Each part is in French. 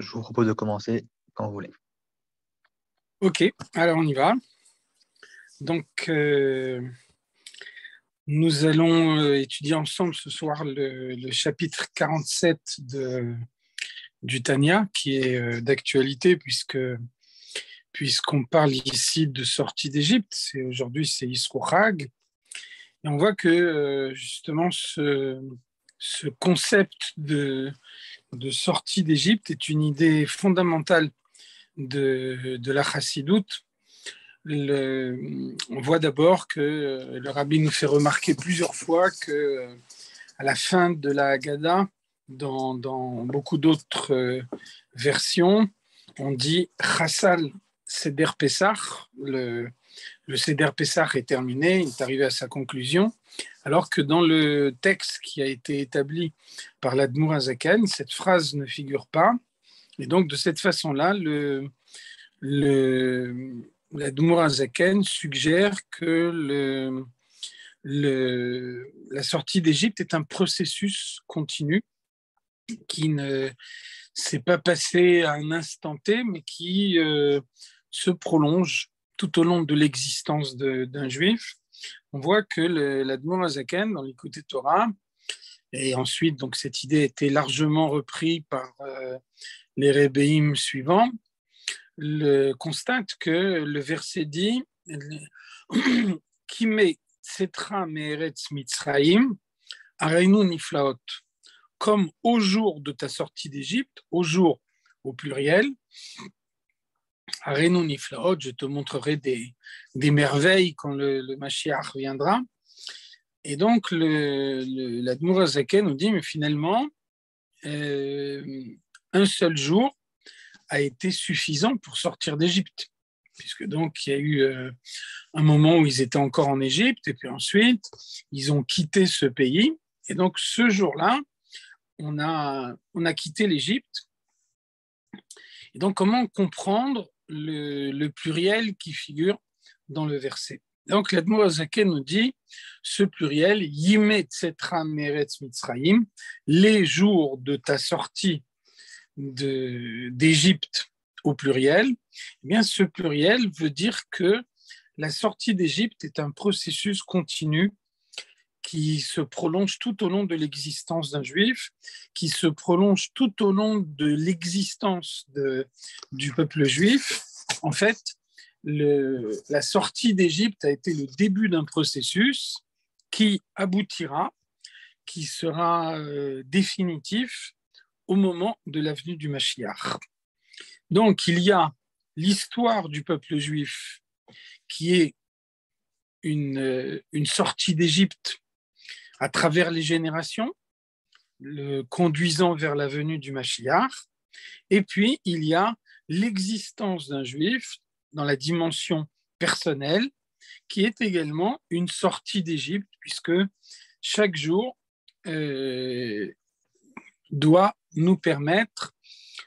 Je vous propose de commencer quand vous voulez. Ok, alors on y va. Donc, nous allons étudier ensemble ce soir le chapitre 47 du Tanya, qui est d'actualité puisqu'on parle ici de sortie d'Égypte. Aujourd'hui, c'est Yisro Chag. Et on voit que justement ce concept de sortie d'Égypte est une idée fondamentale de la Chassidoute. On voit d'abord que le rabbi nous fait remarquer plusieurs fois que à la fin de la Haggadah, dans beaucoup d'autres versions, on dit Chassal Seder Pessah. Le Seder Pessah est terminé, il est arrivé à sa conclusion, alors que dans le texte qui a été établi par l'Admour HaZaken, cette phrase ne figure pas. Et donc, de cette façon-là, l'Admour HaZaken suggère que la sortie d'Égypte est un processus continu qui ne s'est pas passé à un instant T, mais qui se prolonge tout au long de l'existence d'un juif. On voit que l'Admour HaZaken, dans l'Écoute Torah, et ensuite, donc, cette idée a été largement reprise par les Rebbeim suivants, constate que le verset dit Kime tsetra me'eretz Mitzrayim, areinu niflaot, comme au jour de ta sortie d'Égypte, au jour au pluriel, areinu niflaot, je te montrerai des merveilles quand le Mashiach viendra. Et donc, l'Admour HaZaken nous dit, mais finalement, un seul jour a été suffisant pour sortir d'Égypte, puisque donc il y a eu un moment où ils étaient encore en Égypte, et puis ensuite, ils ont quitté ce pays. Et donc, ce jour-là, on a quitté l'Égypte. Et donc, comment comprendre le pluriel qui figure dans le verset? Donc, l'Admour HaZaken nous dit, ce pluriel, Yime tsetra meretz Mitzrayim, les jours de ta sortie d'Égypte au pluriel, eh bien, ce pluriel veut dire que la sortie d'Égypte est un processus continu qui se prolonge tout au long de l'existence d'un juif, qui se prolonge tout au long de l'existence du peuple juif. En fait, la sortie d'Égypte a été le début d'un processus qui aboutira, qui sera définitif au moment de la venue du Mashiach. Donc, il y a l'histoire du peuple juif qui est une sortie d'Égypte à travers les générations, le conduisant vers la venue du Mashiach. Et puis, il y a l'existence d'un juif dans la dimension personnelle, qui est également une sortie d'Égypte, puisque chaque jour doit nous permettre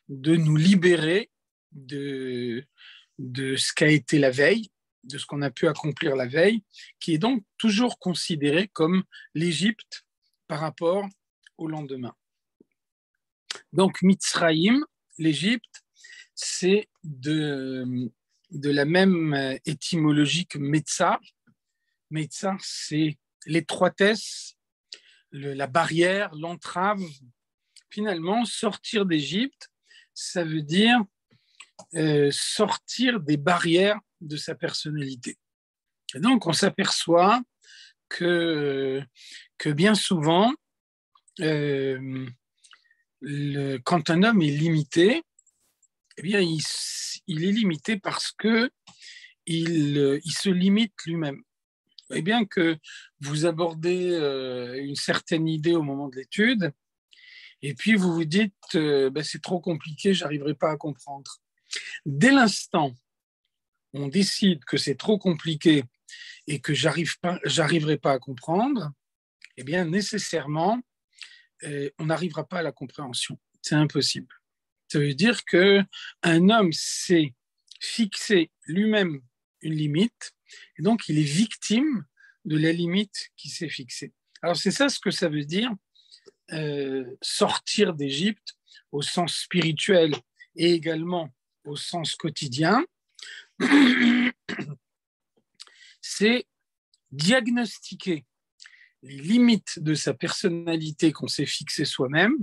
de nous libérer de ce qu'a été la veille, de ce qu'on a pu accomplir la veille, qui est donc toujours considéré comme l'Égypte par rapport au lendemain. Donc, Mitzrayim, l'Égypte, c'est de la même étymologie que Metzar. Metzar, c'est l'étroitesse, la barrière, l'entrave. Finalement, sortir d'Égypte, ça veut dire sortir des barrières de sa personnalité. Et donc, on s'aperçoit que bien souvent, quand un homme est limité, eh bien, il est limité parce que il se limite lui-même. Et bien que vous abordez une certaine idée au moment de l'étude, et puis vous vous dites c'est trop compliqué, j'arriverai pas à comprendre. Dès l'instant où on décide que c'est trop compliqué et que j'arriverai pas à comprendre, eh bien nécessairement on n'arrivera pas à la compréhension. C'est impossible. Ça veut dire que un homme s'est fixé lui-même une limite, et donc il est victime de la limite qui s'est fixée. Alors c'est ça ce que ça veut dire sortir d'Égypte au sens spirituel et également au sens quotidien, c'est diagnostiquer les limites de sa personnalité qu'on s'est fixé soi-même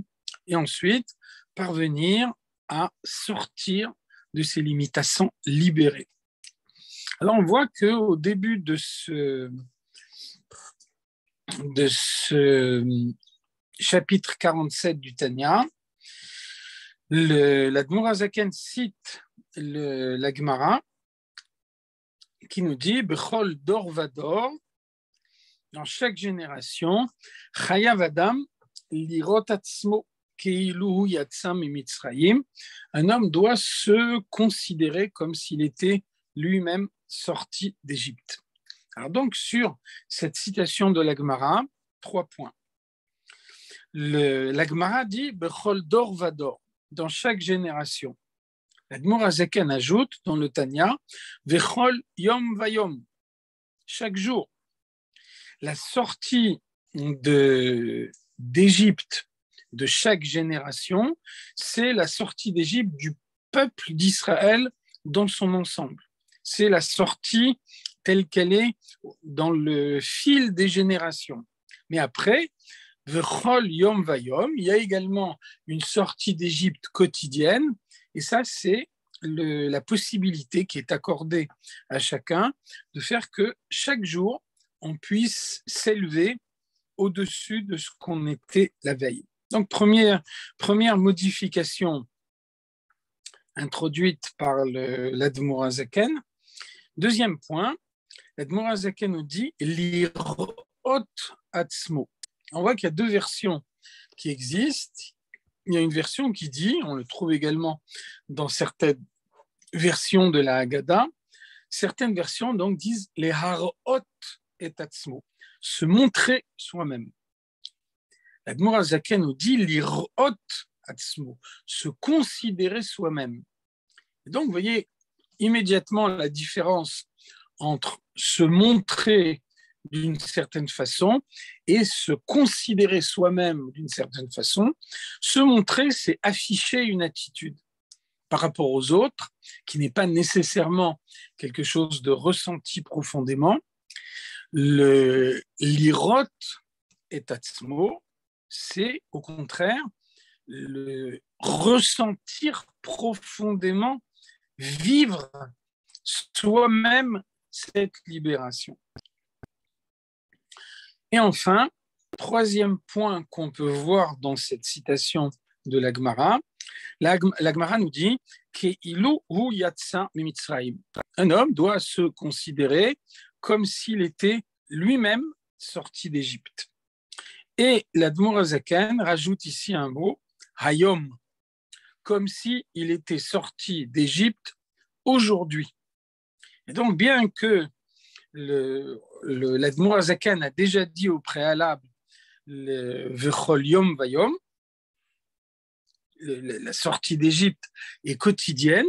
et ensuite parvenir à sortir de ces limites, à s'en libérer. Alors on voit qu'au début de ce chapitre 47 du Tanya, l'Admour HaZaken cite la Gemara qui nous dit Bechol dor vador, dans chaque génération, Chayav Adam lirot atzmo keilu yatsa mimitzrayim, un homme doit se considérer comme s'il était lui-même sorti d'Égypte. Alors donc, sur cette citation de la Gemara, 3 points. La Gemara dit Bechol dor vador, dans chaque génération. L'Admour HaZaken ajoute dans le Tanya Vechol yom vayom, chaque jour. La sortie d'Égypte de chaque génération, c'est la sortie d'Égypte du peuple d'Israël dans son ensemble. C'est la sortie telle qu'elle est dans le fil des générations. Mais après, Vechol Yom Vayom, il y a également une sortie d'Égypte quotidienne, et ça, c'est la possibilité qui est accordée à chacun de faire que chaque jour, on puisse s'élever au-dessus de ce qu'on était la veille. Donc, première modification introduite par l'Admour HaZaken. Deuxième point, l'Admour HaZaken nous dit Lirot Atzmo. On voit qu'il y a 2 versions qui existent. Il y a une version qui dit, on le trouve également dans certaines versions de la Haggadah, certaines versions donc disent les harot et atzmo, se montrer soi-même. L'Admour HaZaken nous dit lirot atzmo, se considérer soi-même. Et donc, vous voyez immédiatement la différence entre se montrer d'une certaine façon et se considérer soi-même d'une certaine façon. Se montrer, c'est afficher une attitude par rapport aux autres, qui n'est pas nécessairement quelque chose de ressenti profondément. L'irot et atzmo, c'est au contraire le ressentir profondément, vivre soi-même cette libération. Et enfin, 3e point qu'on peut voir dans cette citation de la Gemara, la Gemara nous dit qu'Ilu hu yatsa mimitzrayim. Un homme doit se considérer comme s'il était lui-même sorti d'Égypte. Et l'Admour HaZaken rajoute ici un mot, hayom, comme s'il était sorti d'Égypte aujourd'hui. Et donc, bien que l'Admour HaZaken a déjà dit au préalable Vechol Yom Vayom, la sortie d'Égypte est quotidienne,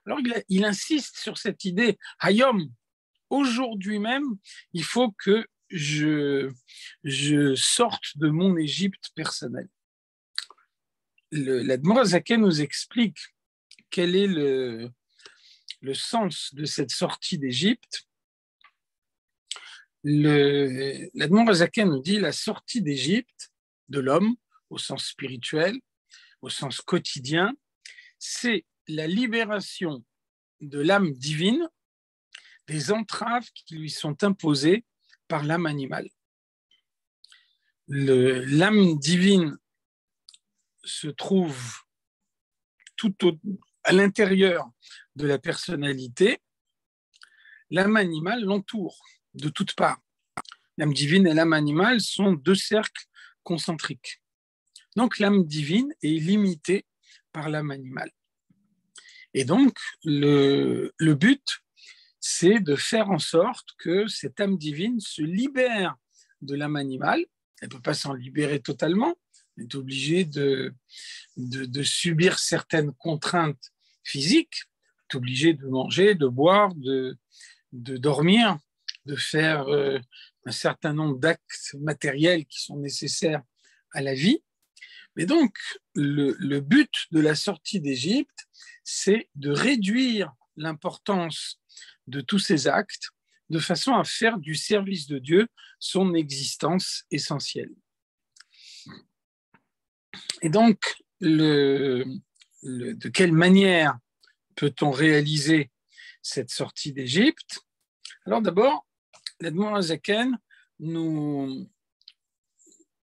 alors il insiste sur cette idée, Hayom, aujourd'hui même, il faut que je sorte de mon Égypte personnelle. L'Admour HaZaken nous explique quel est le sens de cette sortie d'Égypte. L'Admour HaZaken nous dit la sortie d'Égypte de l'homme au sens spirituel, au sens quotidien, c'est la libération de l'âme divine des entraves qui lui sont imposées par l'âme animale. L'âme divine se trouve à l'intérieur de la personnalité, l'âme animale l'entoure de toutes parts. L'âme divine et l'âme animale sont 2 cercles concentriques. Donc l'âme divine est limitée par l'âme animale. Et donc le but, c'est de faire en sorte que cette âme divine se libère de l'âme animale. Elle ne peut pas s'en libérer totalement. Elle est obligée de subir certaines contraintes physiques. Elle est obligée de manger, de boire, de dormir, de faire un certain nombre d'actes matériels qui sont nécessaires à la vie. Mais donc, le but de la sortie d'Égypte, c'est de réduire l'importance de tous ces actes de façon à faire du service de Dieu son existence essentielle. Et donc, de quelle manière peut-on réaliser cette sortie d'Égypte? Alors d'abord, l'Admor HaZaken nous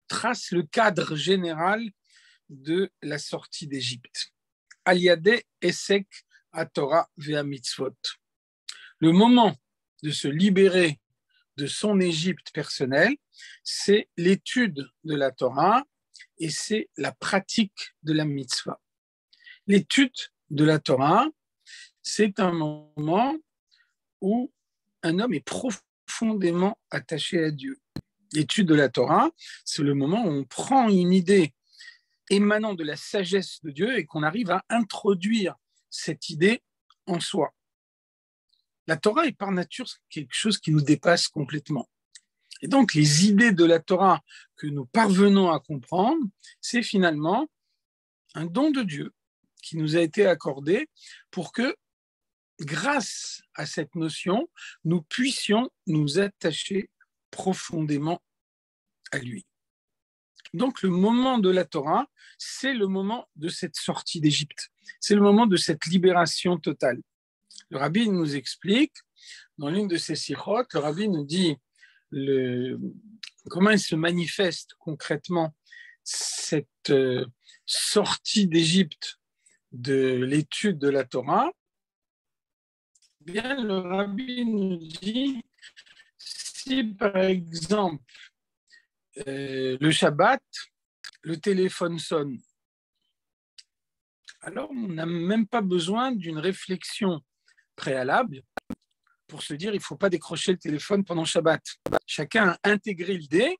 trace le cadre général de la sortie d'Égypte. Al-Yadeh Esek HaTorah ve'Hamitzvot. Le moment de se libérer de son Égypte personnelle, c'est l'étude de la Torah et c'est la pratique de la mitzvah. L'étude de la Torah, c'est un moment où un homme est profondément attaché à Dieu. L'étude de la Torah, c'est le moment où on prend une idée émanant de la sagesse de Dieu et qu'on arrive à introduire cette idée en soi. La Torah est par nature quelque chose qui nous dépasse complètement. Et donc, les idées de la Torah que nous parvenons à comprendre, c'est finalement un don de Dieu qui nous a été accordé pour que, grâce à cette notion, nous puissions nous attacher profondément à lui. Donc, le moment de la Torah, c'est le moment de cette sortie d'Égypte. C'est le moment de cette libération totale. Le Rabbi nous explique, dans l'une de ses sikhot, le Rabbi nous dit comment il se manifeste concrètement cette sortie d'Égypte de l'étude de la Torah. Bien, le Rabbi nous dit, si par exemple, le Shabbat, le téléphone sonne, alors on n'a même pas besoin d'une réflexion préalable pour se dire il ne faut pas décrocher le téléphone pendant Shabbat. Chacun a intégré l'idée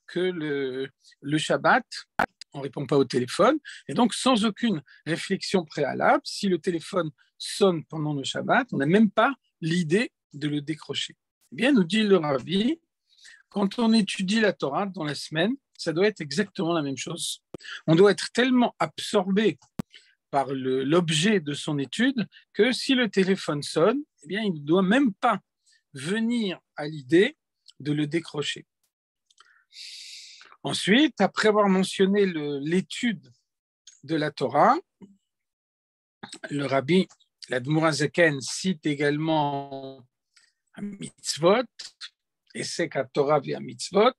que le Shabbat, on ne répond pas au téléphone, et donc sans aucune réflexion préalable, si le téléphone sonne pendant le Shabbat, on n'a même pas l'idée de le décrocher. Eh bien, nous dit le Rabbi, quand on étudie la Torah dans la semaine, ça doit être exactement la même chose. On doit être tellement absorbé par l'objet de son étude que si le téléphone sonne, eh bien, il ne doit même pas venir à l'idée de le décrocher. Ensuite, après avoir mentionné l'étude de la Torah, le Rabbi, l'Admor HaZaken, cite également un mitzvot, Esek HaTorah ve'Hamitzvot,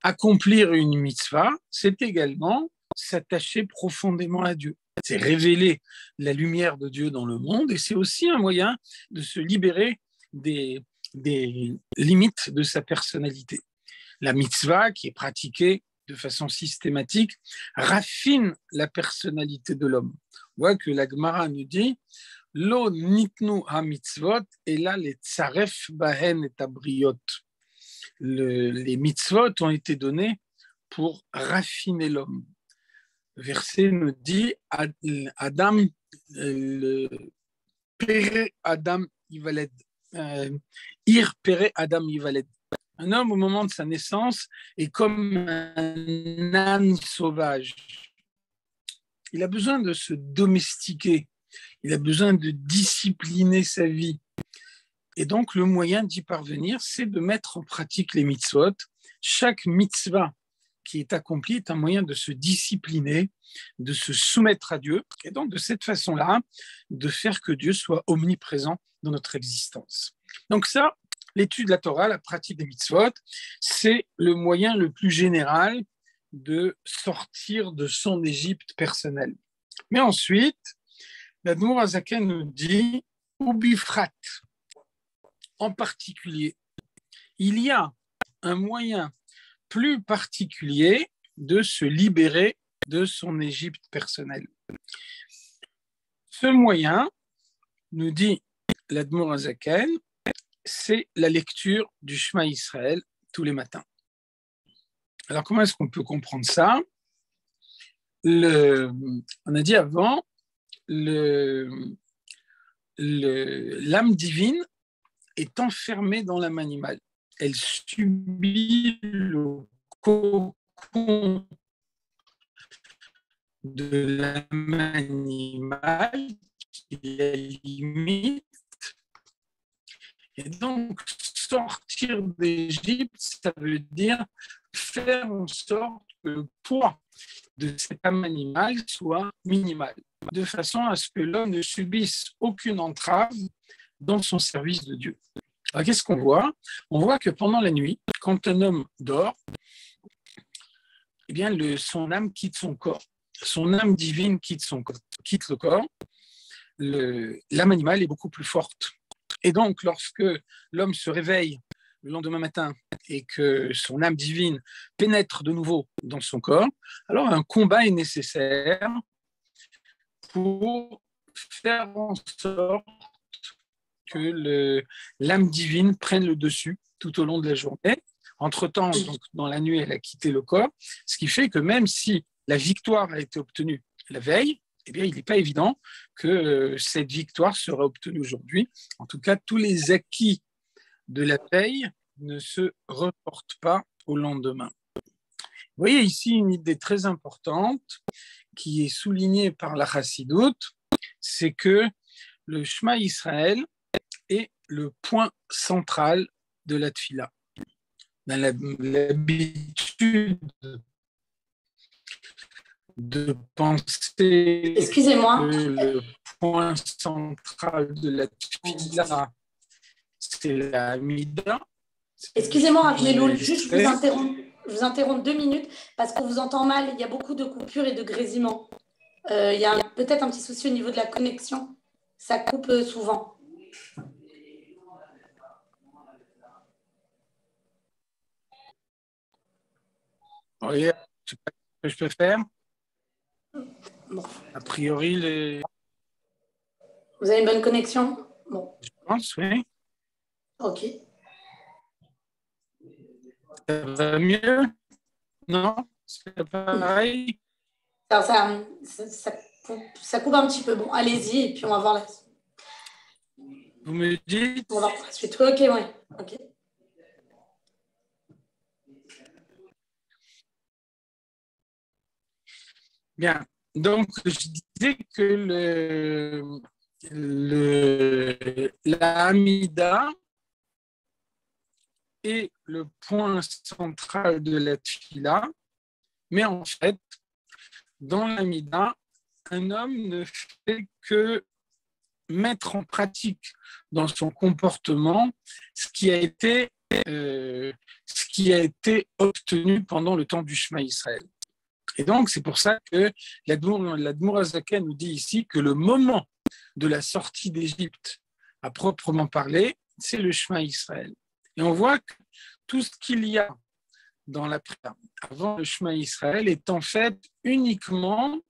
accomplir une mitzvah, c'est également s'attacher profondément à Dieu. C'est révéler la lumière de Dieu dans le monde et c'est aussi un moyen de se libérer des limites de sa personnalité. La mitzvah, qui est pratiquée de façon systématique, raffine la personnalité de l'homme. On voit que la Gemara nous dit « Lo nitnu ha-mitzvot, ela le tzaref bahen et abriot » les mitzvot ont été donnés pour raffiner l'homme. Le verset nous dit Adam, Pere Adam Yivaled, Ir Pere Adam Yivaled. Un homme au moment de sa naissance est comme un âne sauvage. Il a besoin de se domestiquer, il a besoin de discipliner sa vie. Et donc, le moyen d'y parvenir, c'est de mettre en pratique les mitzvot. Chaque mitzvah qui est accomplie est un moyen de se discipliner, de se soumettre à Dieu, et donc de cette façon-là, de faire que Dieu soit omniprésent dans notre existence. Donc ça, l'étude de la Torah, la pratique des mitzvot, c'est le moyen le plus général de sortir de son Égypte personnelle. Mais ensuite, l'Admor HaZaken nous dit « Ubifrat » en particulier, il y a un moyen plus particulier de se libérer de son Égypte personnelle. Ce moyen, nous dit l'Admor HaZaken, c'est la lecture du Shema Israël tous les matins. Alors, comment est-ce qu'on peut comprendre ça? On a dit avant, l'âme divine est enfermée dans l'âme animale. elle subit le cocon de l'âme animale qui la limite. Et donc, sortir d'Égypte, ça veut dire faire en sorte que le poids de cette âme animale soit minimal, de façon à ce que l'homme ne subisse aucune entrave dans son service de Dieu. Alors, qu'est-ce qu'on voit? On voit que pendant la nuit, quand un homme dort, eh bien, son âme quitte son corps. Son âme divine quitte le corps. L'âme animale est beaucoup plus forte. Et donc, lorsque l'homme se réveille le lendemain matin et que son âme divine pénètre de nouveau dans son corps, alors un combat est nécessaire pour faire en sorte que l'âme divine prenne le dessus tout au long de la journée. Entre-temps, donc, dans la nuit, elle a quitté le corps, ce qui fait que même si la victoire a été obtenue la veille, eh bien, il n'est pas évident que cette victoire sera obtenue aujourd'hui. En tout cas, tous les acquis de la veille ne se reportent pas au lendemain. Vous voyez ici une idée très importante qui est soulignée par la Chassidoute, c'est que le Shema Israël est le point central de la Tfila. On a l'habitude de penser Excusez-moi. que le point central de la Tfila, c'est la Hamida. Excusez-moi, Avneloul, juste je vous interromps 2 minutes parce qu'on vous entend mal. Il y a beaucoup de coupures et de grésillements. Il y a peut-être un petit souci au niveau de la connexion. Ça coupe souvent. Oui, je sais pas ce que je peux faire. Bon. A priori, Vous avez une bonne connexion? Bon. je pense, oui. Ok. Ça va mieux? Non? C'est pas pareil? Alors, ça coupe un petit peu. Bon, allez-y et puis on va voir la suite. Vous me dites? On va voir la suite. Ok, ouais. Ok. Bien. Donc, je disais que la Hamida est le point central de la Tfila, mais en fait, dans l'Amida, un homme ne fait que mettre en pratique dans son comportement ce qui a été obtenu pendant le temps du Shema Israël. Et donc, c'est pour ça que l'Admour HaZaken nous dit ici que le moment de la sortie d'Égypte, à proprement parler, c'est le Shema Israël. Et on voit que tout ce qu'il y a dans la prière avant le Shema Israël est en fait uniquement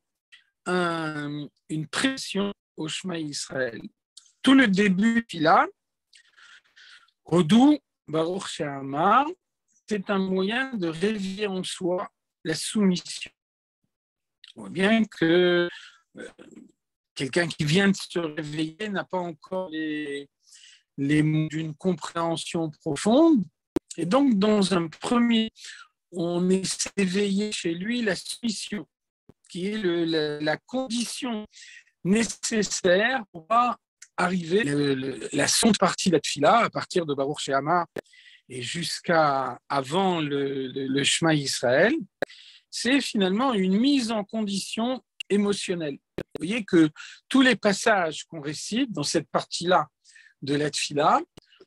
une pression au Shema Israël. Tout le début qu'il a, Hodou, Baruch She'amar, c'est un moyen de réveiller en soi la soumission. On voit bien que quelqu'un qui vient de se réveiller n'a pas encore les mots d'une compréhension profonde. Et donc, dans un premier, on essaie d'éveiller chez lui la soumission, qui est la condition nécessaire pour pas arriver la seconde partie de la Tfila, à partir de Baruch She'amar et jusqu'à avant le Shema Israël, c'est finalement une mise en condition émotionnelle. Vous voyez que tous les passages qu'on récite dans cette partie-là de la Tfila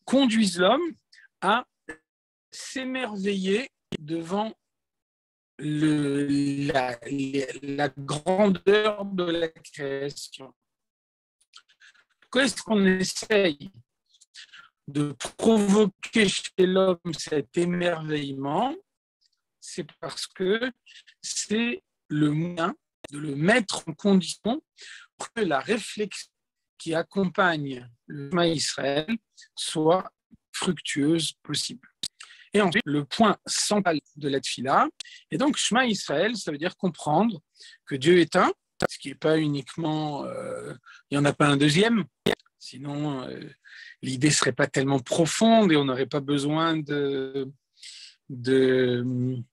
conduisent l'homme à s'émerveiller devant la grandeur de la création. Pourquoi est-ce qu'on essaye de provoquer chez l'homme cet émerveillement? C'est parce que c'est le moyen de le mettre en condition pour que la réflexion qui accompagne le Shema Israël soit fructueuse possible. Et ensuite, le point central de la Tfila, et donc Shema Israël, ça veut dire comprendre que Dieu est un, ce qui n'est pas uniquement, il n'y en a pas un deuxième, Sinon, l'idée ne serait pas tellement profonde et on n'aurait pas besoin d'une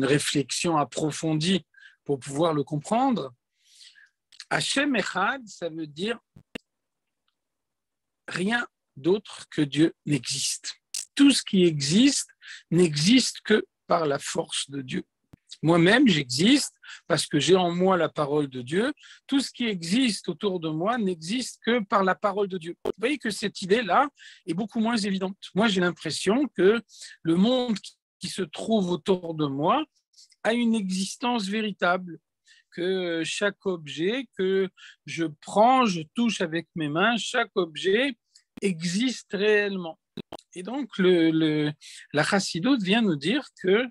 réflexion approfondie pour pouvoir le comprendre. Hashem Echad, ça veut dire rien d'autre que Dieu n'existe. Tout ce qui existe n'existe que par la force de Dieu. Moi-même, j'existe parce que j'ai en moi la parole de Dieu. Tout ce qui existe autour de moi n'existe que par la parole de Dieu. Vous voyez que cette idée-là est beaucoup moins évidente. Moi, j'ai l'impression que le monde qui se trouve autour de moi a une existence véritable, que chaque objet que je prends, je touche avec mes mains, chaque objet existe réellement. Et donc, la Chassidoute vient nous dire que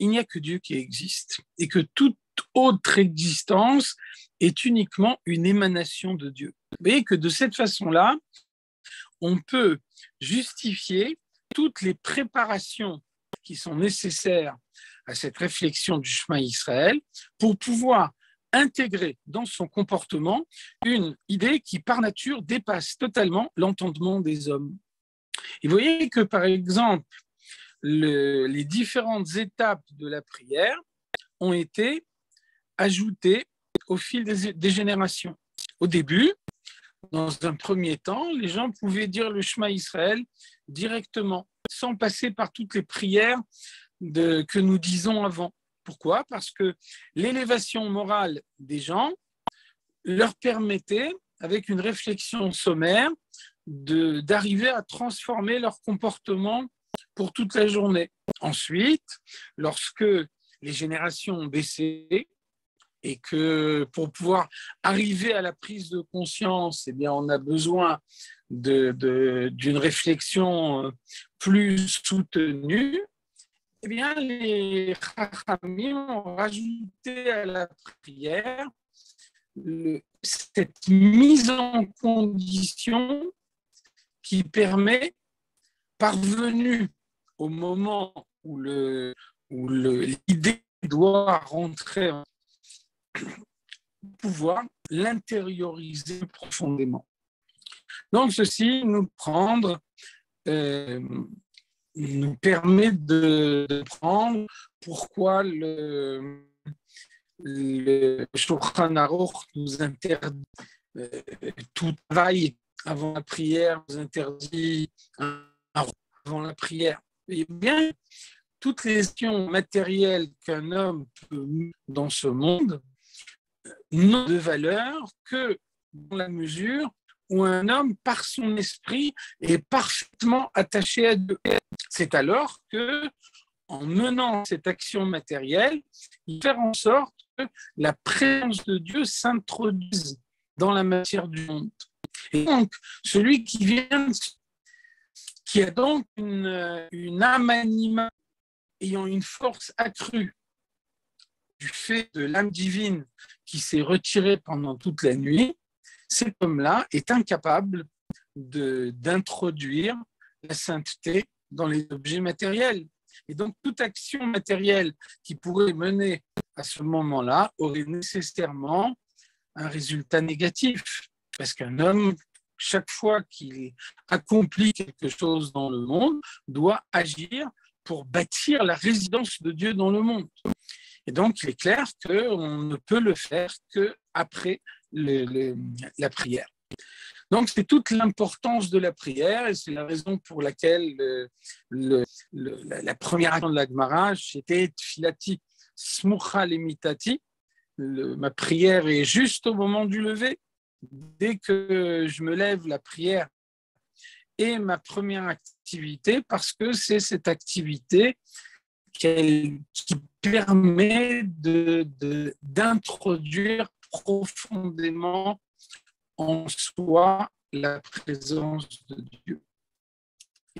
il n'y a que Dieu qui existe et que toute autre existence est uniquement une émanation de Dieu. Vous voyez que de cette façon-là, on peut justifier toutes les préparations qui sont nécessaires à cette réflexion du Shema Israël pour pouvoir intégrer dans son comportement une idée qui, par nature, dépasse totalement l'entendement des hommes. Et vous voyez que, par exemple, les différentes étapes de la prière ont été ajoutées au fil des générations. Au début, dans un premier temps, les gens pouvaient dire le Shema Israël directement, sans passer par toutes les prières que nous disons avant. Pourquoi ? Parce que l'élévation morale des gens leur permettait, avec une réflexion sommaire, d'arriver à transformer leur comportement pour toute la journée. Ensuite, lorsque les générations ont baissé et que pour pouvoir arriver à la prise de conscience, eh bien, on a besoin d'une réflexion plus soutenue, eh bien, les Chachamim ont rajouté à la prière cette mise en condition qui permet, parvenu au moment où l'idée doit rentrer, pouvoir l'intérioriser profondément. Donc, ceci nous permet de prendre pourquoi le Shulchan Aruch nous interdit tout travail avant la prière, nous interdit avant la prière. Et bien, toutes les actions matérielles qu'un homme peut dans ce monde n'ont de valeur que dans la mesure où un homme, par son esprit, est parfaitement attaché à Dieu. C'est alors que, en menant cette action matérielle, il fait en sorte que la présence de Dieu s'introduise dans la matière du monde. Et donc, celui qui a donc une âme animale ayant une force accrue du fait de l'âme divine qui s'est retirée pendant toute la nuit, cet homme-là est incapable d'introduire la sainteté dans les objets matériels. Et donc, toute action matérielle qui pourrait mener à ce moment-là aurait nécessairement un résultat négatif. Parce qu'un homme, chaque fois qu'il accomplit quelque chose dans le monde, doit agir pour bâtir la résidence de Dieu dans le monde. Et donc, il est clair qu'on ne peut le faire qu'après la prière. Donc, c'est toute l'importance de la prière et c'est la raison pour laquelle la première action de la Gemara, c'était Tfilati Smucha Lemitati. Ma prière est juste au moment du lever. Dès que je me lève, la prière est ma première activité parce que c'est cette activité qui permet d'introduire profondément en soi la présence de Dieu.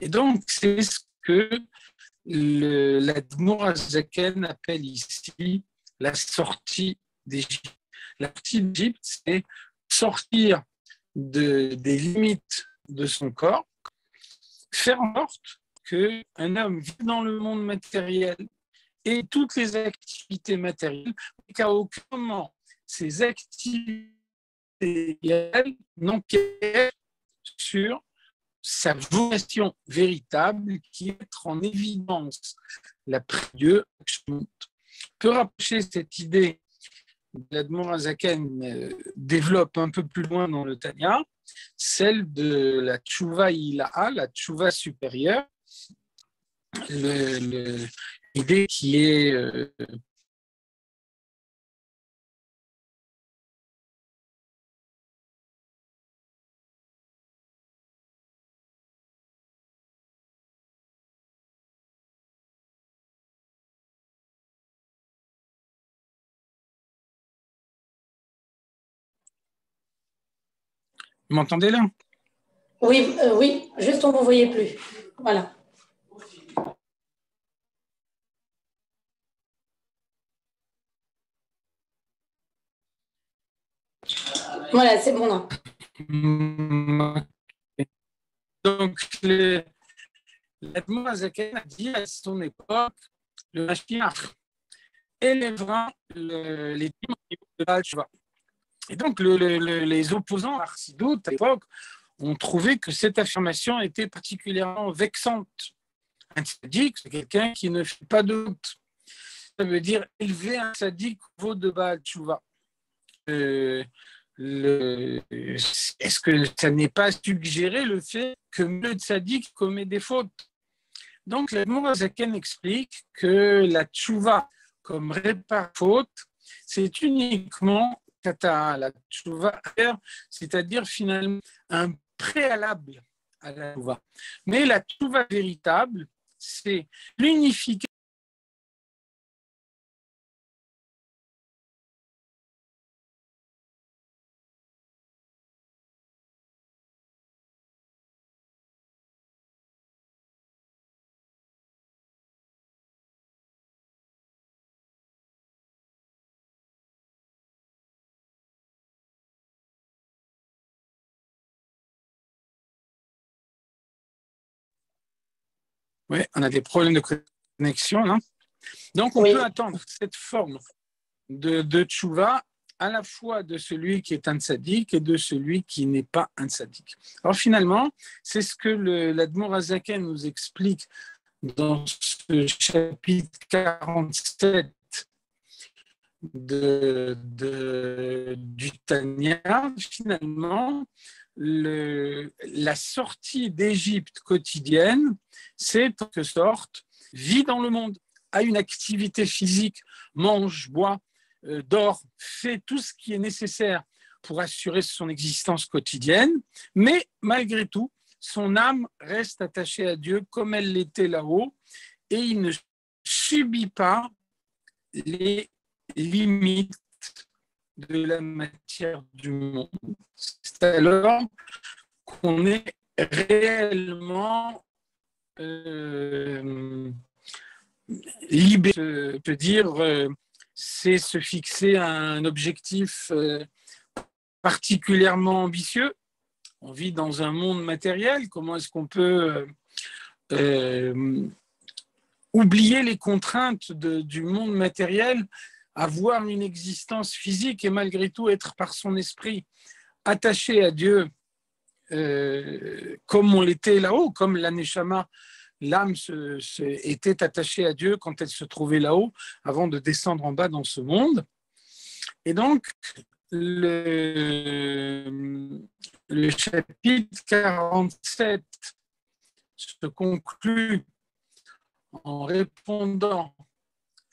Et donc, c'est ce que l'Admour HaZaken appelle ici la sortie d'Égypte. La sortie d'Égypte, c'est sortir des limites de son corps, faire en sorte qu'un homme vit dans le monde matériel et toutes les activités matérielles, qu'à aucun moment ces activités n'empiètent sur sa vocation véritable qui est mettre en évidence la prière de Dieu. On peut rapprocher cette idée que l'Admor Hazaken développe un peu plus loin dans le Tanya, celle de la Tchouva Ilaha, la Tchouva supérieure, l'idée qui est Vous m'entendez là? Oui, oui, juste on ne vous voyait plus. Voilà. Voilà, c'est bon là. Donc, l'Admor Hazaken a dit à son époque, le Mashiach élèvera les dîmes au niveau de la Tchouva. Et donc, les opposants à Arsidoute, à l'époque, ont trouvé que cette affirmation était particulièrement vexante. Un tzaddik, c'est quelqu'un qui ne fait pas de doute. Ça veut dire élever un tzaddik au niveau de Baal Tchouva. Est-ce que ça n'est pas suggéré le fait que le tzaddik commet des fautes? Donc, l'Admor Hazaken explique que la tchouva comme répare faute, c'est uniquement la tchouva, c'est-à-dire finalement un préalable à la tchouva. Mais la tchouva véritable, c'est l'unification. Oui, on a des problèmes de connexion, hein. Donc, on peut attendre cette forme de tchouva à la fois de celui qui est un tzaddik et de celui qui n'est pas un tzaddik. Alors finalement, c'est ce que l'Admor Hazaken nous explique dans ce chapitre 47 du Tanya. Finalement, la sortie d'Égypte quotidienne, c'est en quelque sorte vit dans le monde, a une activité physique, mange, boit, dort, fait tout ce qui est nécessaire pour assurer son existence quotidienne, mais malgré tout, son âme reste attachée à Dieu comme elle l'était là-haut, et il ne subit pas les limites de la matière du monde. C'est alors qu'on est réellement libéré. Peut dire, c'est se fixer un objectif particulièrement ambitieux. On vit dans un monde matériel. Comment est-ce qu'on peut oublier les contraintes du monde matériel, avoir une existence physique et malgré tout être par son esprit attaché à Dieu comme on l'était là-haut, comme la Neshama, l'âme était attachée à Dieu quand elle se trouvait là-haut avant de descendre en bas dans ce monde. Et donc, le chapitre 47 se conclut en répondant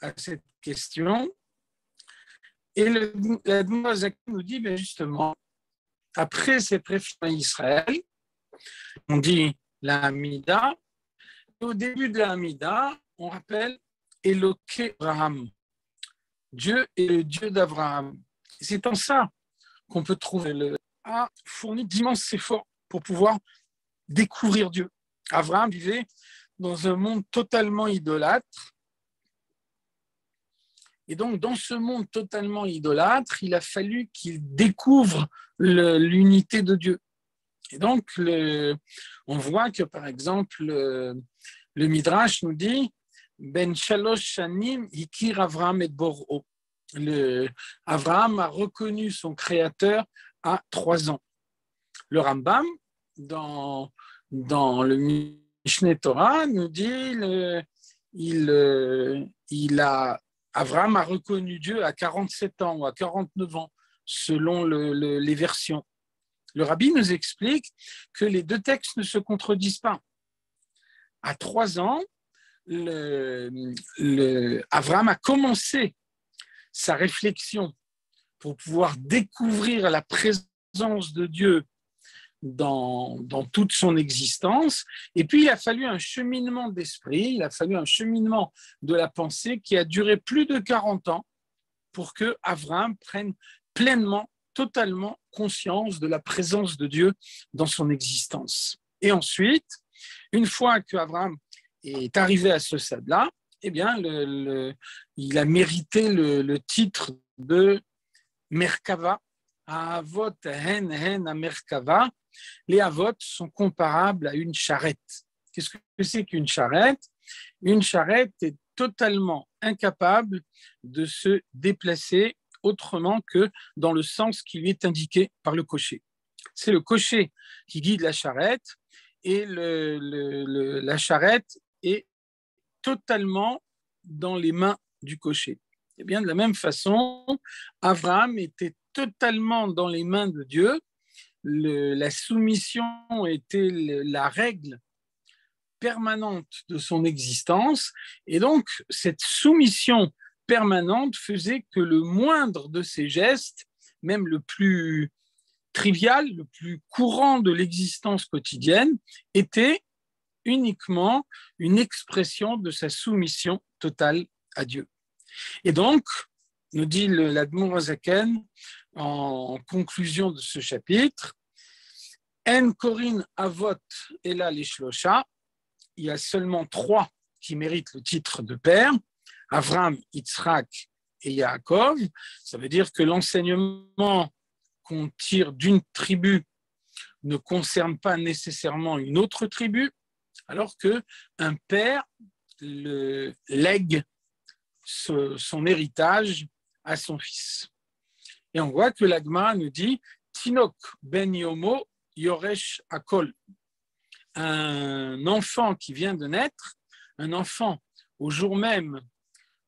à cette question. Et l'Admor Hazaken nous dit, ben justement, après cette réflexion à Israël, on dit la Hamida. Au début de la Hamida, on rappelle Eloké Abraham. Dieu est le Dieu d'Abraham. C'est en ça qu'on peut trouver a fourni d'immenses efforts pour pouvoir découvrir Dieu. Abraham vivait dans un monde totalement idolâtre. Et donc, dans ce monde totalement idolâtre, il a fallu qu'il découvre l'unité de Dieu. Et donc, on voit que, par exemple, le Midrash nous dit « Ben shalosh shanim hikir Avraham et bor'o ». Abraham a reconnu son créateur à 3 ans. Le Rambam dans le Mishneh Torah, nous dit Abraham a reconnu Dieu à 47 ans ou à 49 ans, selon les versions. Le rabbi nous explique que les deux textes ne se contredisent pas. À 3 ans, Abraham a commencé sa réflexion pour pouvoir découvrir la présence de Dieu dans toute son existence. Et puis, il a fallu un cheminement d'esprit, il a fallu un cheminement de la pensée qui a duré plus de 40 ans pour que Abraham prenne pleinement, totalement conscience de la présence de Dieu dans son existence. Et ensuite, une fois qu'Abraham est arrivé à ce stade-là, eh bien, il a mérité le titre de Merkava. Avot hen a Merkava. Les avot sont comparables à une charrette. Qu'est-ce que c'est qu'une charrette? Une charrette est totalement incapable de se déplacer autrement que dans le sens qui lui est indiqué par le cocher. C'est le cocher qui guide la charrette et la charrette est totalement dans les mains du cocher. Et bien de la même façon, Abraham était totalement dans les mains de Dieu. La soumission était la règle permanente de son existence. Et donc, cette soumission permanente faisait que le moindre de ses gestes, même le plus trivial, le plus courant de l'existence quotidienne, était uniquement une expression de sa soumission totale à Dieu. Et donc, nous dit l'Admour Hazaken en conclusion de ce chapitre, En Korin Avot Ela Lishlosha, il y a seulement 3 qui méritent le titre de père, Avram, Yitzhak et Yaakov. Ça veut dire que l'enseignement qu'on tire d'une tribu ne concerne pas nécessairement une autre tribu, alors qu'un père lègue son héritage à son fils. Et on voit que l'Agma nous dit Tinok ben Yomo Yoresh Akol. Un enfant qui vient de naître, un enfant au jour même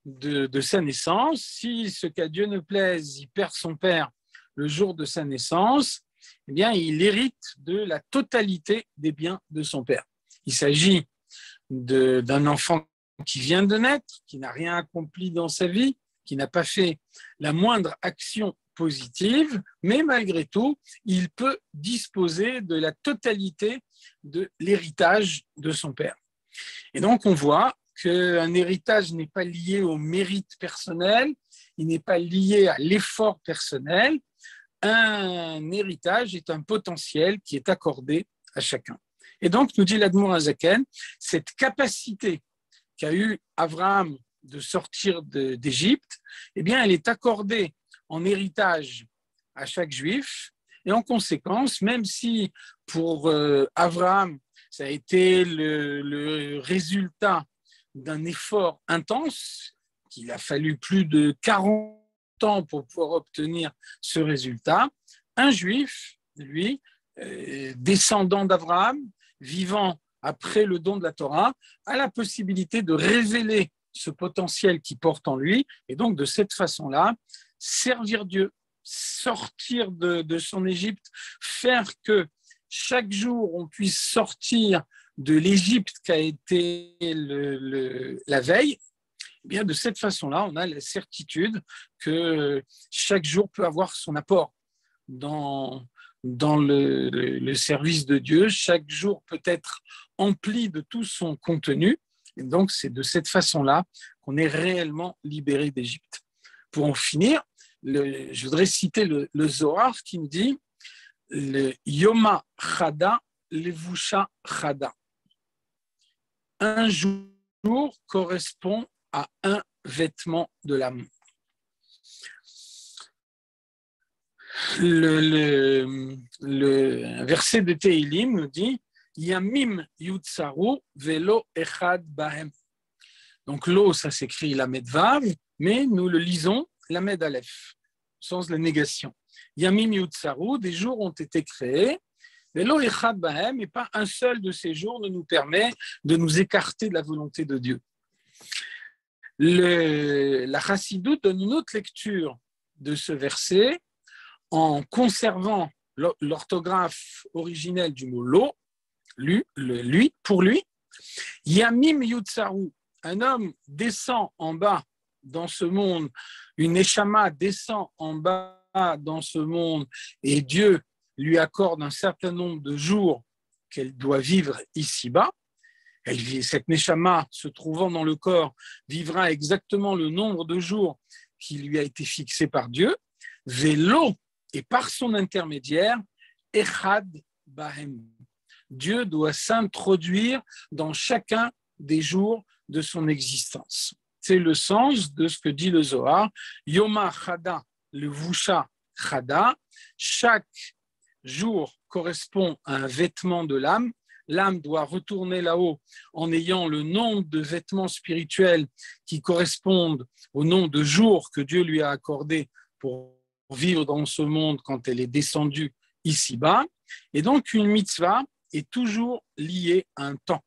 de sa naissance, si ce qu'à Dieu ne plaise, il perd son père le jour de sa naissance, eh bien, il hérite de la totalité des biens de son père. Il s'agit d'un enfant qui vient de naître, qui n'a rien accompli dans sa vie, qui n'a pas fait la moindre action positive, mais malgré tout, il peut disposer de la totalité de l'héritage de son père. Et donc, on voit qu'un héritage n'est pas lié au mérite personnel, il n'est pas lié à l'effort personnel. Un héritage est un potentiel qui est accordé à chacun. Et donc, nous dit l'Admour Hazaken, cette capacité qu'a eu Abraham de sortir d'Égypte, eh bien, elle est accordée en héritage à chaque juif. Et en conséquence, même si pour Abraham, ça a été le résultat d'un effort intense, qu'il a fallu plus de 40 ans pour pouvoir obtenir ce résultat, un juif, lui, descendant d'Abraham, vivant après le don de la Torah, a la possibilité de révéler ce potentiel qu'il porte en lui, et donc de cette façon-là, servir Dieu, sortir de son Égypte, faire que chaque jour on puisse sortir de l'Égypte qu'a été la veille. Eh bien, de cette façon-là, on a la certitude que chaque jour peut avoir son apport dans le service de Dieu. Chaque jour peut être empli de tout son contenu. Et donc, c'est de cette façon-là qu'on est réellement libéré d'Égypte. Pour en finir, je voudrais citer le Zohar qui me dit le Yoma Chada Levusha Chada. Un jour correspond à un vêtement de l'âme. Le verset de Tehilim nous dit Yamim Yutsaru Velo Echad Bahem. Donc l'eau, ça s'écrit Lamed Vav, mais nous le lisons Lamed Aleph, sens la négation. Yamim Yutsaru, des jours ont été créés, Velo echad bahem, et pas un seul de ces jours ne nous permet de nous écarter de la volonté de Dieu. La Chassidoute donne une autre lecture de ce verset en conservant l'orthographe originelle du mot lo, lui, pour lui. Yamim Yutsaru, un homme descend en bas dans ce monde, une Neshama descend en bas dans ce monde et Dieu lui accorde un certain nombre de jours qu'elle doit vivre ici-bas. Cette Neshama, se trouvant dans le corps, vivra exactement le nombre de jours qui lui a été fixé par Dieu. Vélo, et par son intermédiaire, Echad Bahem. Dieu doit s'introduire dans chacun des jours de son existence. C'est le sens de ce que dit le Zohar. Yoma Chada, le Vusha Chada, chaque jour correspond à un vêtement de l'âme. L'âme doit retourner là-haut en ayant le nombre de vêtements spirituels qui correspondent au nombre de jours que Dieu lui a accordé pour vivre dans ce monde quand elle est descendue ici-bas. Et donc, une mitzvah est toujours liée à un temps,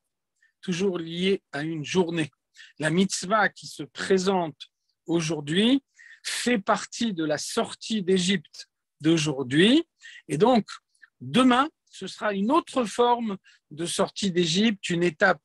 toujours liée à une journée. La mitzvah qui se présente aujourd'hui fait partie de la sortie d'Égypte d'aujourd'hui. Et donc, demain, ce sera une autre forme de sortie d'Égypte, une étape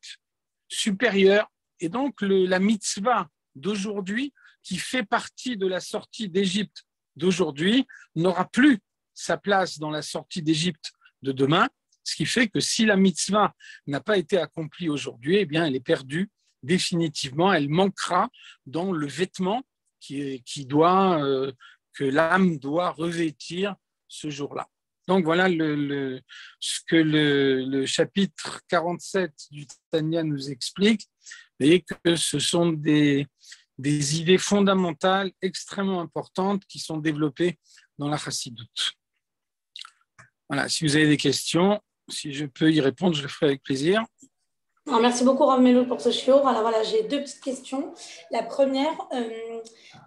supérieure. Et donc, la mitzvah d'aujourd'hui, qui fait partie de la sortie d'Égypte d'aujourd'hui, n'aura plus sa place dans la sortie d'Égypte de demain. Ce qui fait que si la mitzvah n'a pas été accomplie aujourd'hui, eh bien, elle est perdue définitivement. Elle manquera dans le vêtement que l'âme doit revêtir ce jour-là. Donc voilà ce que le chapitre 47 du Tanya nous explique, et que ce sont des idées fondamentales extrêmement importantes qui sont développées dans la Chassidoute. Voilà, si vous avez des questions, si je peux y répondre, je le ferai avec plaisir. Alors, merci beaucoup, Rav Melou, pour ce shiur. Alors voilà, j'ai deux petites questions. La première,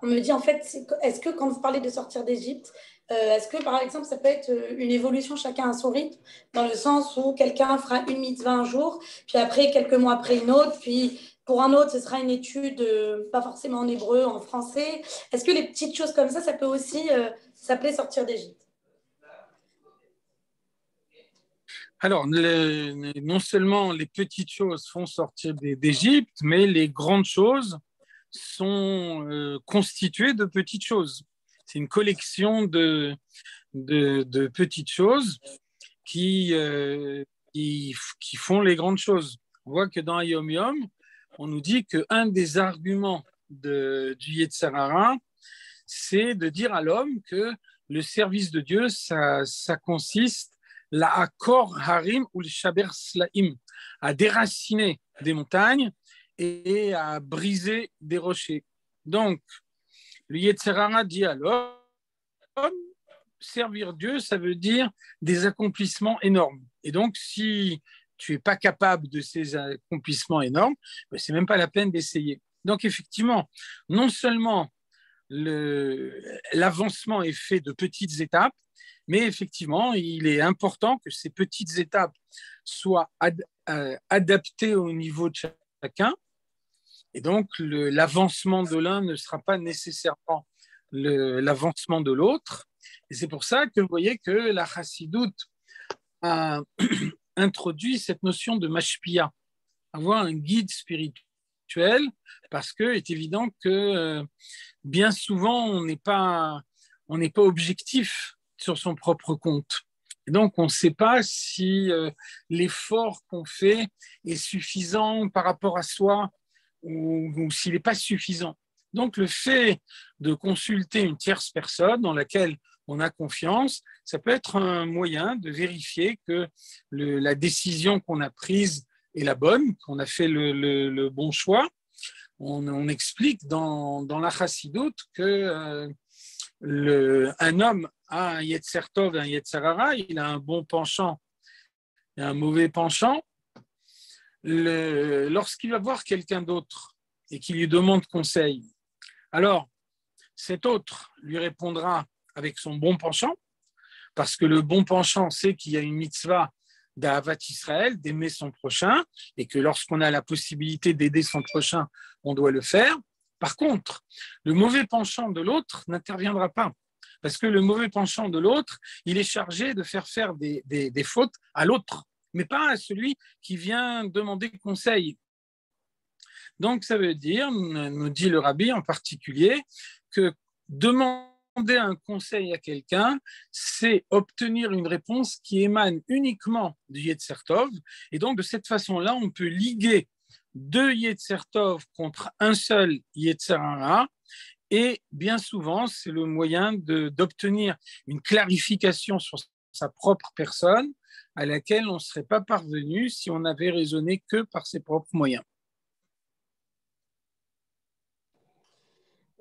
on me dit en fait, est-ce que quand vous parlez de sortir d'Égypte, est-ce que par exemple ça peut être une évolution chacun à son rythme, dans le sens où quelqu'un fera une mitzvah un jour, puis après quelques mois après une autre, puis pour un autre ce sera une étude pas forcément en hébreu, en français. Est-ce que les petites choses comme ça peut aussi s'appeler sortir d'Égypte? Alors, non seulement les petites choses font sortir d'Égypte, mais les grandes choses sont constituées de petites choses. C'est une collection de petites choses qui font les grandes choses. On voit que dans Yom Yom, on nous dit qu'un des arguments du Yetzer Hara, c'est de dire à l'homme que le service de Dieu, ça consiste la akor harim ou le shaber slaim, à déraciner des montagnes et à briser des rochers. Donc, le Yetzer Hara dit à l'homme, servir Dieu, ça veut dire des accomplissements énormes. Et donc, si tu n'es pas capable de ces accomplissements énormes, ben, c'est même pas la peine d'essayer. Donc, effectivement, non seulement l'avancement est fait de petites étapes, mais effectivement, il est important que ces petites étapes soient adaptées au niveau de chacun. Et donc, l'avancement de l'un ne sera pas nécessairement l'avancement de l'autre. Et c'est pour ça que vous voyez que la Chassidoute a introduit cette notion de mashpia, avoir un guide spirituel, parce qu'il est évident que bien souvent, on n'est pas objectif sur son propre compte. Et donc, on ne sait pas si l'effort qu'on fait est suffisant par rapport à soi ou s'il n'est pas suffisant. Donc, le fait de consulter une tierce personne dans laquelle on a confiance, ça peut être un moyen de vérifier que la décision qu'on a prise est la bonne, qu'on a fait le bon choix. On explique dans la Chassidoute que un homme a un Yetzer Tov et un Yetzer Hara, il a un bon penchant et un mauvais penchant. Lorsqu'il va voir quelqu'un d'autre et qu'il lui demande conseil, alors cet autre lui répondra avec son bon penchant. parce que le bon penchant sait qu'il y a une mitzvah d'Ahavat Israël, d'aimer son prochain, et que lorsqu'on a la possibilité d'aider son prochain, on doit le faire. Par contre, le mauvais penchant de l'autre n'interviendra pas, parce que le mauvais penchant de l'autre, il est chargé de faire des fautes à l'autre, mais pas à celui qui vient demander conseil. Donc, ça veut dire, nous dit le rabbi en particulier, que demander un conseil à quelqu'un, c'est obtenir une réponse qui émane uniquement du Yetzer Tov. Et donc, de cette façon-là, on peut liguer deux Yetzer Tov contre un seul Yetzer Hara. Et bien souvent, c'est le moyen d'obtenir une clarification sur sa propre personne à laquelle on ne serait pas parvenu si on n'avait raisonné que par ses propres moyens.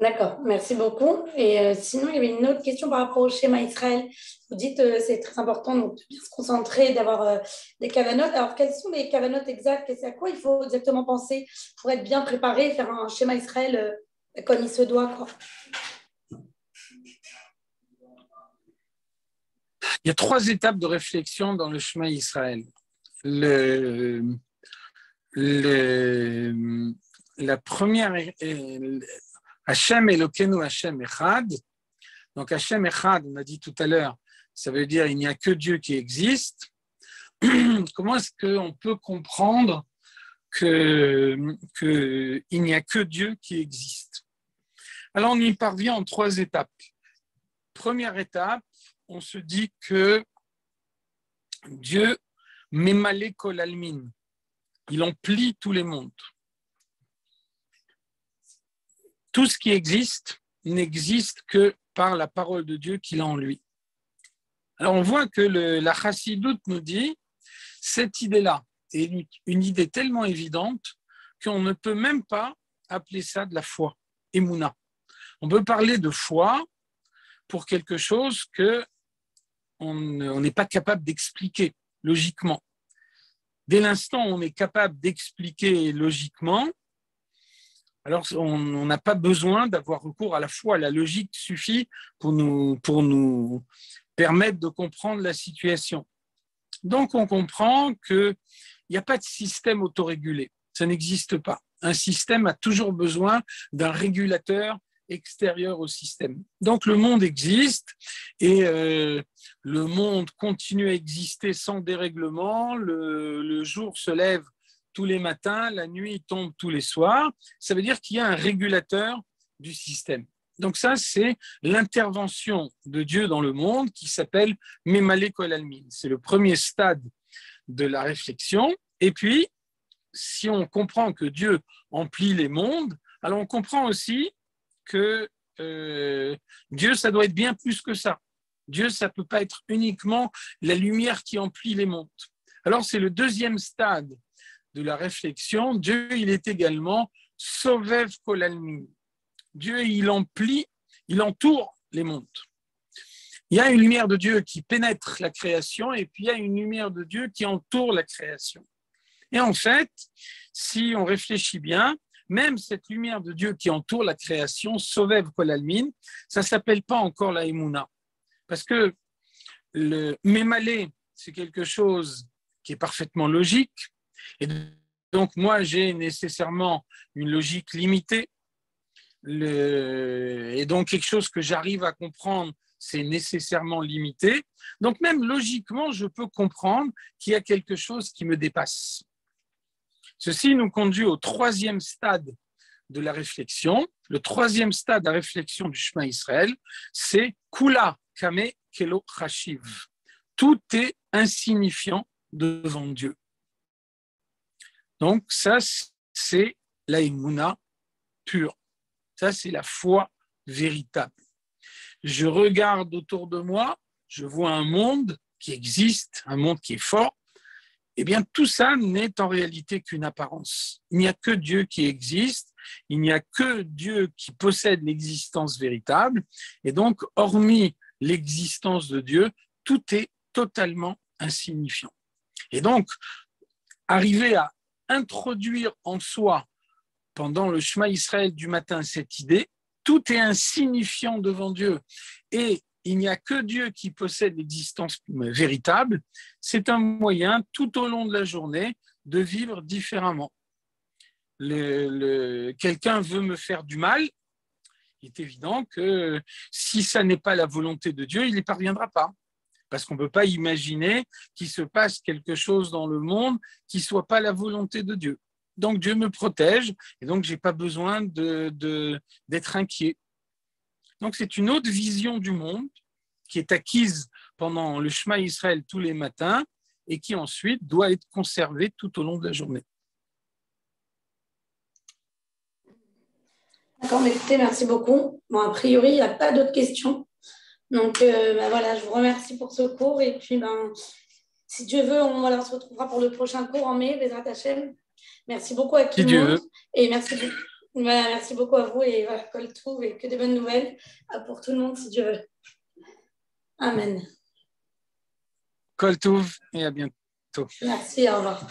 D'accord, merci beaucoup. Et sinon, il y avait une autre question par rapport au schéma Israël. Vous dites que c'est très important donc, de bien se concentrer, d'avoir des cavanotes. Alors, quelles sont les cavanotes exactes et c'est à quoi il faut exactement penser pour être bien préparé et faire un schéma Israël comme il se doit, quoi. Il y a 3 étapes de réflexion dans le schéma Israël. La première est Hashem Elokeinu Hashem Echad. Donc Hashem Echad, on a dit tout à l'heure, ça veut dire il n'y a que Dieu qui existe. Comment est-ce qu'on peut comprendre qu'il n'y a que Dieu qui existe? Alors on y parvient en 3 étapes. Première étape, on se dit que Dieu Memale Kol Almin, il emplit tous les mondes. Tout ce qui existe n'existe que par la parole de Dieu qu'il a en lui. Alors on voit que la Chassidoute nous dit cette idée-là est une idée tellement évidente qu'on ne peut même pas appeler ça de la foi, Emouna. On peut parler de foi pour quelque chose qu'on n'est pas capable d'expliquer logiquement. Dès l'instant où on est capable d'expliquer logiquement, alors on n'a pas besoin d'avoir recours à la foi. La logique suffit pour nous permettre de comprendre la situation. Donc on comprend qu'il n'y a pas de système autorégulé. Ça n'existe pas. Un système a toujours besoin d'un régulateur extérieur au système. Donc le monde existe et le monde continue à exister sans dérèglement. Le jour se lève tous les matins, la nuit tombe tous les soirs. Ça veut dire qu'il y a un régulateur du système. Donc ça, c'est l'intervention de Dieu dans le monde qui s'appelle Memale Kol Almin. C'est le premier stade de la réflexion. Et puis, si on comprend que Dieu emplit les mondes, alors on comprend aussi que Dieu, ça doit être bien plus que ça. Dieu, ça ne peut pas être uniquement la lumière qui emplit les mondes. Alors, c'est le deuxième stade de la réflexion. Dieu, il est également Sovev Kol Almin. Dieu, il entoure les mondes. Il y a une lumière de Dieu qui pénètre la création et puis il y a une lumière de Dieu qui entoure la création. Et en fait, si on réfléchit bien, même cette lumière de Dieu qui entoure la création, Sovev Kol Almin, ça ne s'appelle pas encore la Emouna. Parce que le Memale, c'est quelque chose qui est parfaitement logique. Et donc, moi, j'ai nécessairement une logique limitée. Et donc, quelque chose que j'arrive à comprendre, c'est nécessairement limité. Donc, même logiquement, je peux comprendre qu'il y a quelque chose qui me dépasse. Ceci nous conduit au 3e stade de la réflexion. Le 3e stade de la réflexion du Shema Israël, c'est Kula Kame Kelo Chashiv. Tout est insignifiant devant Dieu. Donc, ça, c'est la Emouna pure. Ça, c'est la foi véritable. Je regarde autour de moi, je vois un monde qui existe, un monde qui est fort. Eh bien, tout ça n'est en réalité qu'une apparence. Il n'y a que Dieu qui existe, il n'y a que Dieu qui possède l'existence véritable. Et donc, hormis l'existence de Dieu, tout est totalement insignifiant. Et donc, arriver à introduire en soi, pendant le Shema Israël du matin, cette idée, tout est insignifiant devant Dieu. Et il n'y a que Dieu qui possède l'existence véritable, c'est un moyen tout au long de la journée de vivre différemment. Quelqu'un veut me faire du mal, il est évident que si ça n'est pas la volonté de Dieu, il n'y parviendra pas. Parce qu'on ne peut pas imaginer qu'il se passe quelque chose dans le monde qui ne soit pas la volonté de Dieu. Donc Dieu me protège et donc je n'ai pas besoin d'être inquiet. Donc c'est une autre vision du monde qui est acquise pendant le Shema Israël tous les matins et qui ensuite doit être conservée tout au long de la journée. D'accord, mais écoutez, merci beaucoup. Bon, a priori, il n'y a pas d'autres questions. Donc, voilà, je vous remercie pour ce cours. Et puis, si Dieu veut, on se retrouvera pour le prochain cours en mai, Bezrat Hashem. Merci beaucoup à tout le monde. Et merci beaucoup à vous. Et voilà, Kol Tov et que des bonnes nouvelles pour tout le monde, si Dieu veut. Amen. Kol Tov et à bientôt. Merci, au revoir.